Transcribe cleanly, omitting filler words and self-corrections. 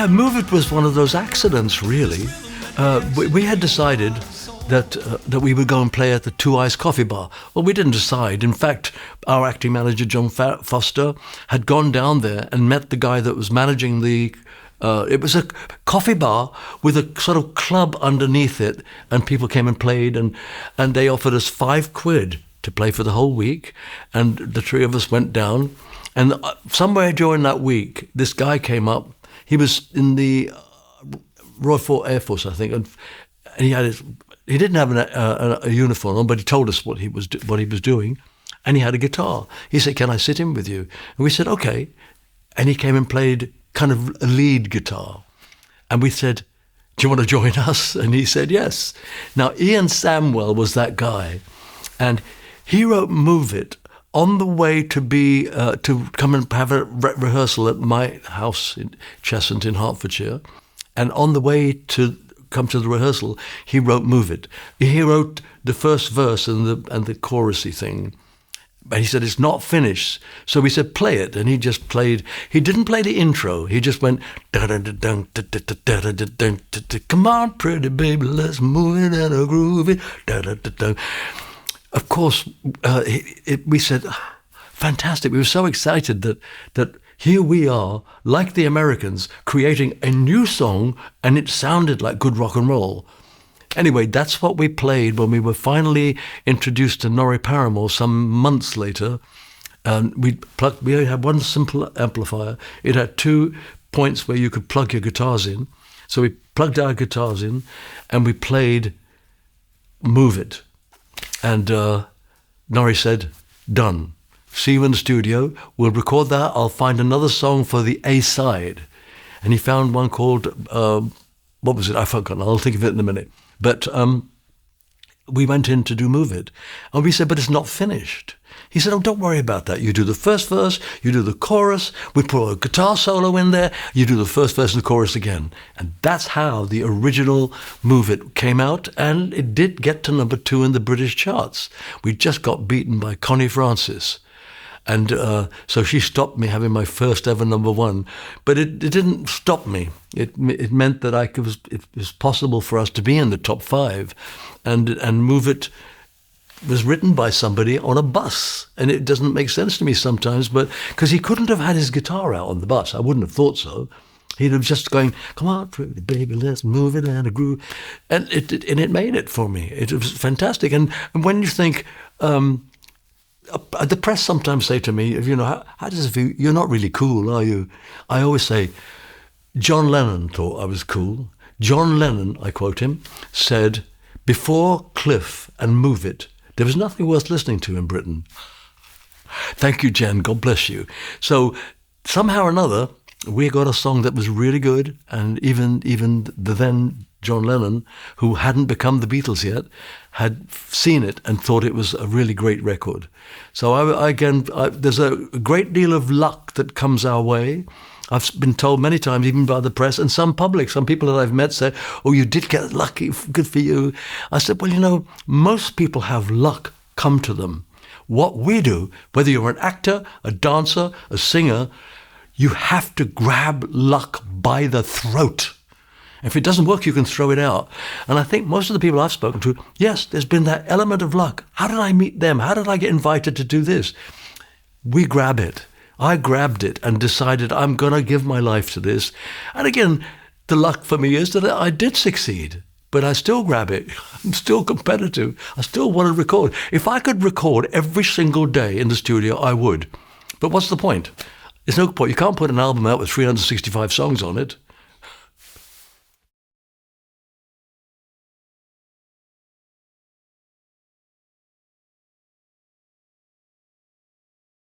Yeah, Move It was one of those accidents, really. We had decided that we would go and play at the Two Eyes Coffee Bar. Well, we didn't decide. In fact, our acting manager, John Foster, had gone down there and met the guy that was managing the... it was a coffee bar with a sort of club underneath it, and people came and played, and they offered us £5 to play for the whole week, and the three of us went down. And somewhere during that week, this guy came up. He was in the Royal Air Force, I think, and he didn't have a uniform on, but he told us what he was doing, and he had a guitar. He said, "Can I sit in with you?" And we said, "Okay." And he came and played kind of a lead guitar, and we said, "Do you want to join us?" And he said yes. Now, Ian Samwell was that guy, and he wrote "Move It" on the way to come and have a rehearsal at my house in Cheshunt in Hertfordshire, and on the way to come to the rehearsal, he wrote "Move It." He wrote the first verse and the chorusy thing, but he said it's not finished. So we said play it, and he just played. He didn't play the intro. He just went "Come on, pretty baby, let's move it and a groove it." Of course, we said, fantastic. We were so excited that here we are, like the Americans, creating a new song, and it sounded like good rock and roll. Anyway, that's what we played when we were finally introduced to Norrie Paramor some months later. And we had one simple amplifier. It had 2 points where you could plug your guitars in. So we plugged our guitars in, and we played "Move It." And Norrie said, "Done. See you in the studio. We'll record that. I'll find another song for the A-side." And he found one called, what was it? I've forgotten. I'll think of it in a minute. But we went in to do "Move It." And we said, "But it's not finished." He said, "Oh, don't worry about that. You do the first verse, you do the chorus, we put a guitar solo in there, you do the first verse and the chorus again." And that's how the original "Move It" came out, and it did get to number 2 in the British charts. We just got beaten by Connie Francis. And so she stopped me having my first ever number 1. But it didn't stop me. It meant that it was possible for us to be in the top 5. And "Move It" was written by somebody on a bus. And it doesn't make sense to me sometimes, but because he couldn't have had his guitar out on the bus. I wouldn't have thought so. He'd have just going, "Come on, pretty baby, let's move it and a groove." And it made it for me. It was fantastic. And when you think... the press sometimes say to me, how does it feel? You're not really cool, are you? I always say, John Lennon thought I was cool. John Lennon, I quote him, said, "Before Cliff and Move It, there was nothing worth listening to in Britain." Thank you, Jen. God bless you. So somehow or another, we got a song that was really good, and even the then John Lennon, who hadn't become the Beatles yet, had seen it and thought it was a really great record. So there's a great deal of luck that comes our way. I've been told many times, even by the press and some people that I've met say, "Oh, you did get lucky, good for you." I said, well, most people have luck come to them. What we do, whether you're an actor, a dancer, a singer, you have to grab luck by the throat. If it doesn't work, you can throw it out. And I think most of the people I've spoken to, yes, there's been that element of luck. How did I meet them? How did I get invited to do this? We grab it. I grabbed it and decided I'm going to give my life to this. And again, the luck for me is that I did succeed, but I still grab it. I'm still competitive. I still want to record. If I could record every single day in the studio, I would. But what's the point? There's no point. You can't put an album out with 365 songs on it.